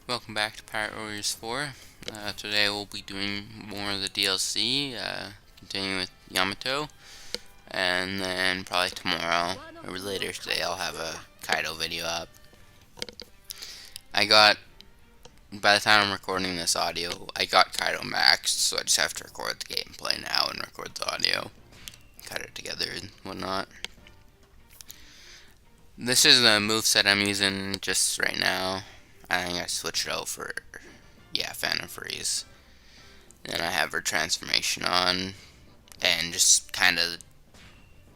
Welcome back to Pirate Warriors 4. Today we'll be doing more of the DLC, continuing with Yamato, and then probably tomorrow, or later today, I'll have a Kaido video up. By the time I'm recording this audio, I got Kaido maxed, so I just have to record the gameplay now and record the audio, cut it together and whatnot. This is the moveset I'm using just right now. I think I switched it out for, Phantom Freeze. Then I have her transformation on, and just kind of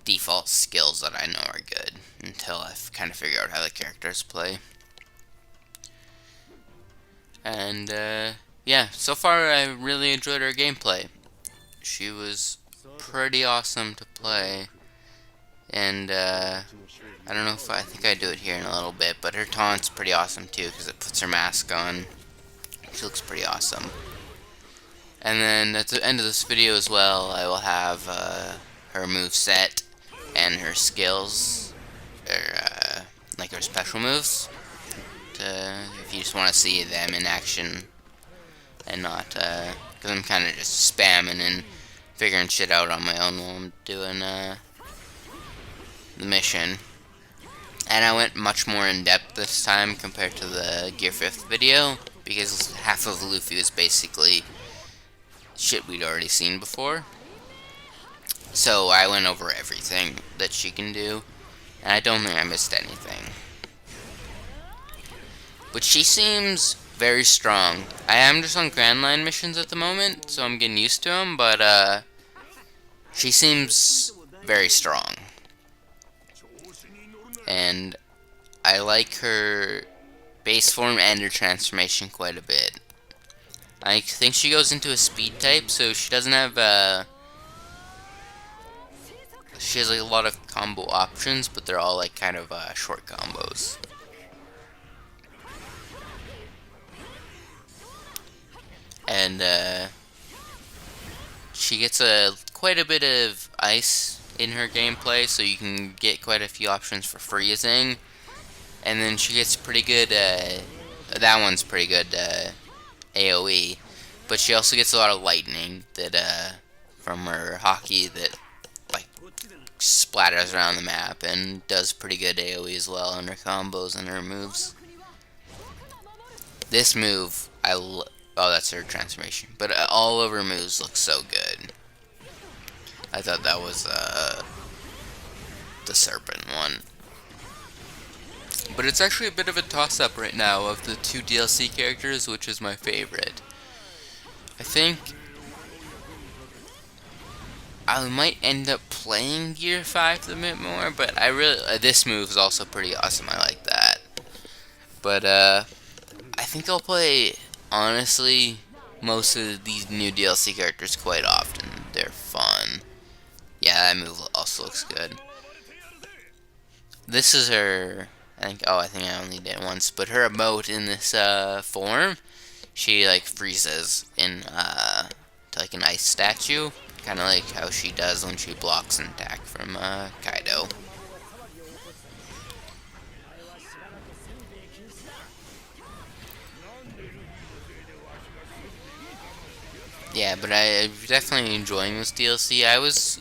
default skills that I know are good until I kind of figure out how the characters play. And yeah, so far I really enjoyed her gameplay. She was pretty awesome to play, and I don't know if I think I do it here in a little bit, but her taunt's pretty awesome too because it puts her mask on. She looks pretty awesome. And then at the end of this video as well, I will have her moveset and her skills, or like her special moves. If you just want to see them in action and not, because I'm kind of just spamming and figuring shit out on my own while I'm doing the mission. And I went much more in depth this time compared to the Gear 5th video, because half of Luffy was basically shit we'd already seen before. So I went over everything that she can do, and I don't think I missed anything. But she seems very strong. I am just on Grand Line missions at the moment, so I'm getting used to them, but she seems very strong. And I like her base form and her transformation quite a bit. I think she goes into a speed type, so she doesn't have she has like a lot of combo options, but they're all like kind of short combos. And she gets quite a bit of ice in her gameplay, so you can get quite a few options for freezing. And then she gets pretty good, that one's pretty good AoE, but she also gets a lot of lightning that from her hockey that like splatters around the map and does pretty good AoE as well in her combos and her moves. This move, oh, that's her transformation, but all of her moves look so good. I thought that was the serpent one. But it's actually a bit of a toss-up right now of the two DLC characters, which is my favorite. I think I might end up playing Gear 5 a bit more, but I really, this move is also pretty awesome, I like that. But I think I'll play, honestly, most of these new DLC characters quite often. They're fun. Yeah, that move also looks good. This is her, I think I only did it once, but her emote in this form, she like freezes in to like an ice statue, kind of like how she does when she blocks an attack from Kaido. Yeah, but I'm definitely enjoying this DLC. I was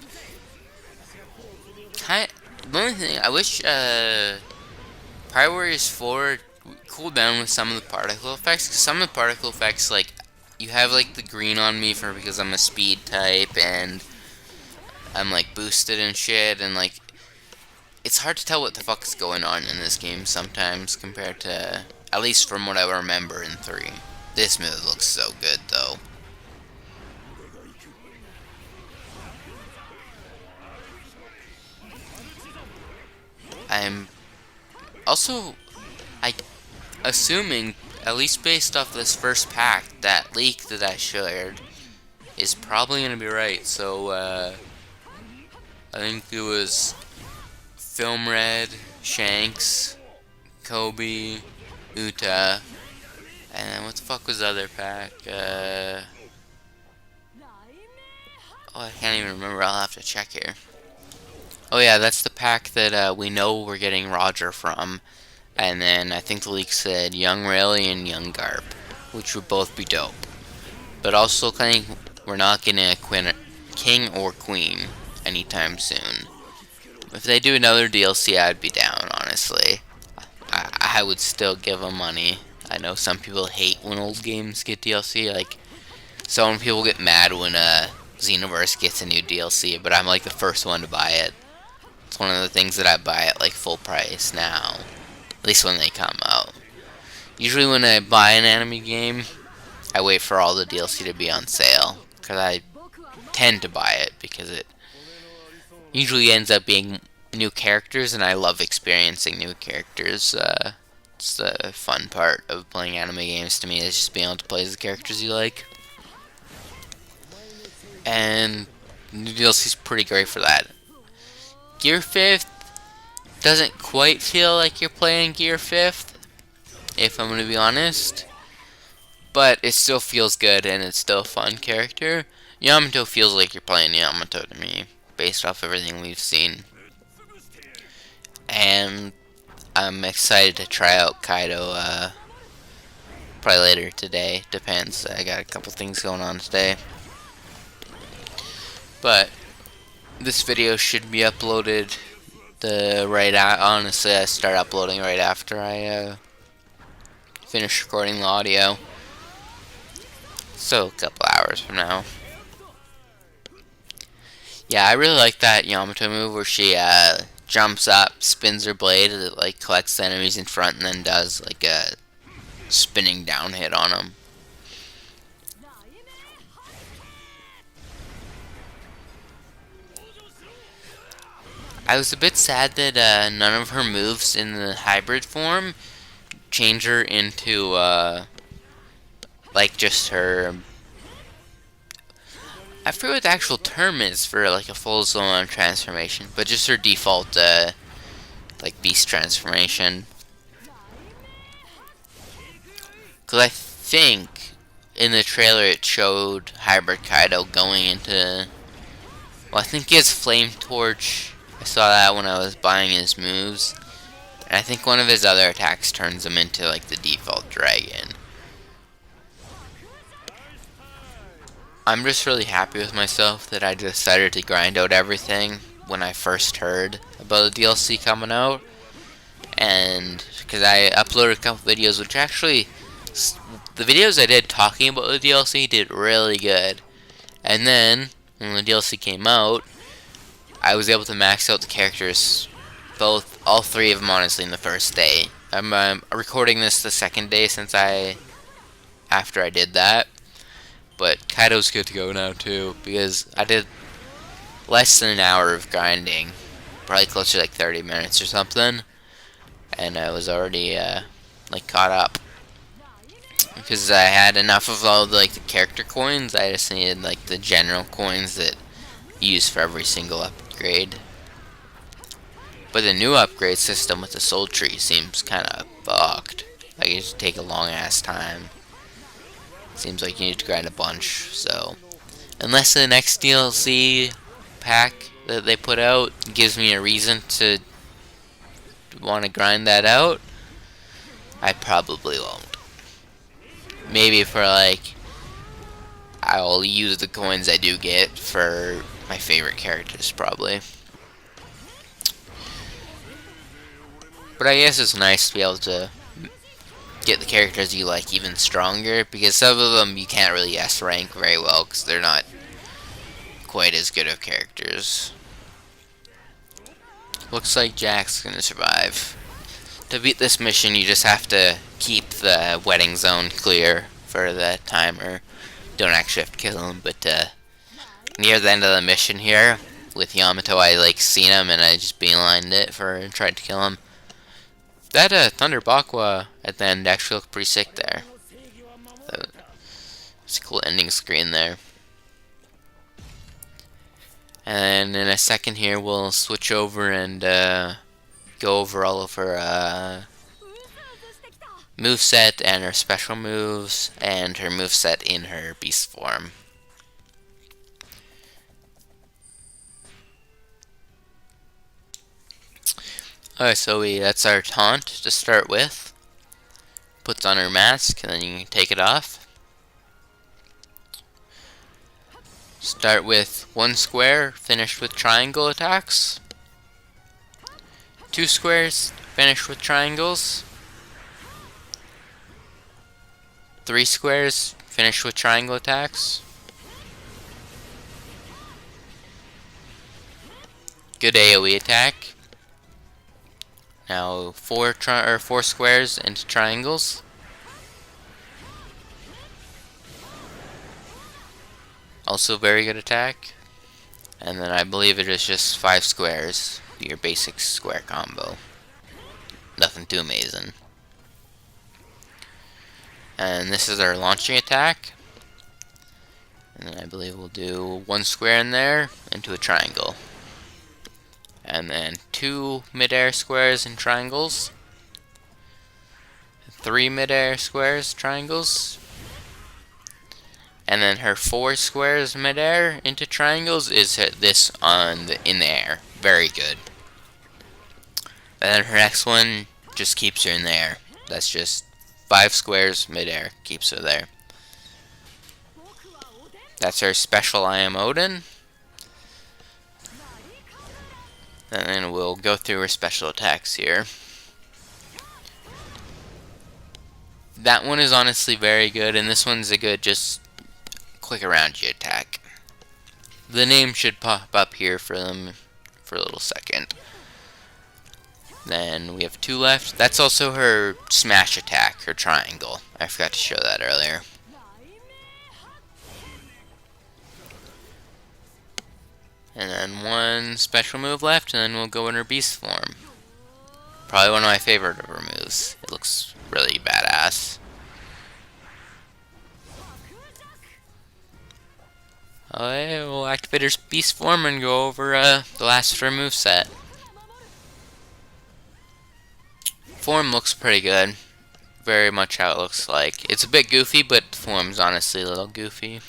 the only thing I wish Pirate Warriors 4 cooled down with some of the particle effects, because some of the particle effects, like, you have like the green on me because I'm a speed type and I'm like boosted and shit, and like it's hard to tell what the fuck is going on in this game sometimes compared to, at least from what I remember in 3. This move looks so good though. I'm also, assuming, at least based off this first pack, that leak that I shared is probably going to be right. So, I think it was Film Red, Shanks, Kobe, Uta, and then what the fuck was the other pack? Oh, I can't even remember. I'll have to check here. Oh yeah, that's the pack that we know we're getting Roger from. And then I think the leak said Young Rayleigh and Young Garp, which would both be dope. But also kind of, we're not getting a king or queen anytime soon. If they do another DLC, I'd be down, honestly. I would still give them money. I know some people hate when old games get DLC. Like, some people get mad when Xenoverse gets a new DLC, but I'm like the first one to buy it. It's one of the things that I buy at like full price now. At least when they come out. Usually when I buy an anime game, I wait for all the DLC to be on sale. Because I tend to buy it because it usually ends up being new characters, and I love experiencing new characters. It's the fun part of playing anime games to me, is just being able to play as the characters you like. And new DLC is pretty great for that. Gear 5th doesn't quite feel like you're playing Gear 5th, if I'm going to be honest. But it still feels good, and it's still a fun character. Yamato feels like you're playing Yamato to me, based off everything we've seen. And I'm excited to try out Kaido, probably later today. Depends. I got a couple things going on today. But this video should be uploaded honestly, I start uploading right after I finish recording the audio. So a couple hours from now. Yeah, I really like that Yamato move where she jumps up, spins her blade, and it like collects the enemies in front, and then does like a spinning down hit on them. I was a bit sad that none of her moves in the hybrid form change her into like just her. I forget what the actual term is for like a full Zoan transformation, but just her default like beast transformation. Because I think in the trailer it showed Hybrid Kaido going into. Well, I think he has Flame Torch. I saw that when I was buying his moves. And I think one of his other attacks turns him into like the default dragon. I'm just really happy with myself that I decided to grind out everything when I first heard about the DLC coming out. And because I uploaded a couple videos, which actually, the videos I did talking about the DLC did really good. And then, when the DLC came out, I was able to max out the characters, all three of them honestly, in the first day. I'm recording this the second day after I did that. But Kaido's good to go now too, because I did less than an hour of grinding, probably closer to like 30 minutes or something, and I was already like caught up, because I had enough of all the character coins. I just needed like the general coins that you use for every single upgrade. But the new upgrade system with the soul tree seems kind of fucked. Like, it just take a long ass time. Seems like you need to grind a bunch, so unless the next DLC pack that they put out gives me a reason to want to grind that out, I probably won't. Maybe for like, I'll use the coins I do get for my favorite characters, probably. But I guess it's nice to be able to get the characters you like even stronger, because some of them you can't really S rank very well because they're not quite as good of characters. Looks like Jack's gonna survive. To beat this mission, you just have to keep the wedding zone clear for the timer. Don't actually have to kill him, but near the end of the mission here with Yamato, I seen him and I just beelined it and tried to kill him. That Thunder Bakwa at the end actually looked pretty sick there. It's a cool ending screen there. And in a second here, we'll switch over and go over all of her moveset and her special moves and her moveset in her beast form. Alright, so that's our taunt to start with. Puts on her mask, and then you can take it off. Start with one square, finish with triangle attacks. Two squares, finish with triangles. Three squares, finish with triangle attacks. Good AoE attack. Now four squares into triangles. Also very good attack. And then I believe it is just 5 squares. Your basic square combo. Nothing too amazing. And this is our launching attack. And then I believe we'll do one square in there into a triangle. And then 2 mid-air squares and triangles. 3 mid-air squares, triangles. And then her 4 squares mid-air into triangles is this in the air. Very good. And then her next one just keeps her in the air. That's just 5 squares mid-air, keeps her there. That's her special I Am Odin. And then we'll go through her special attacks here. That one is honestly very good, and this one's a good just click around you attack. The name should pop up here for them for a little second. Then we have 2 left. That's also her smash attack, her triangle. I forgot to show that earlier. And then 1 special move left, and then we'll go in her beast form. Probably one of my favorite of her moves. It looks really badass. Alright, we'll activate her beast form and go over the last of her moveset. Form looks pretty good. Very much how it looks like. It's a bit goofy, but the form's honestly a little goofy.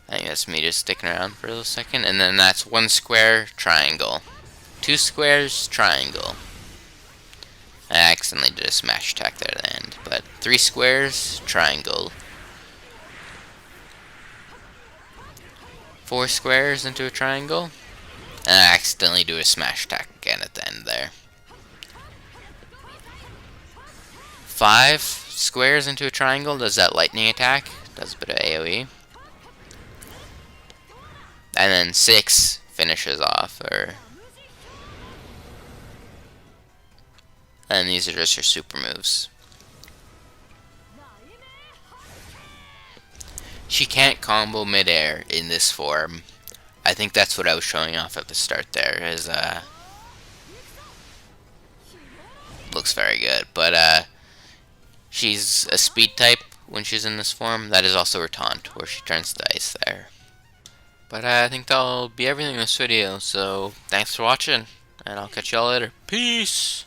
I think that's me just sticking around for a little second. And then that's 1 square, triangle. 2 squares, triangle. I accidentally did a smash attack there at the end. But 3 squares, triangle. 4 squares into a triangle. And I accidentally do a smash attack again at the end there. 5 squares into a triangle, does that lightning attack. Does a bit of AoE. And then 6 finishes off, and these are just her super moves. She can't combo mid-air in this form. I think that's what I was showing off at the start there, is, looks very good, but, she's a speed type when she's in this form. That is also her taunt, where she turns to ice there. But I think that'll be everything in this video, so thanks for watching, and I'll catch y'all later. Peace!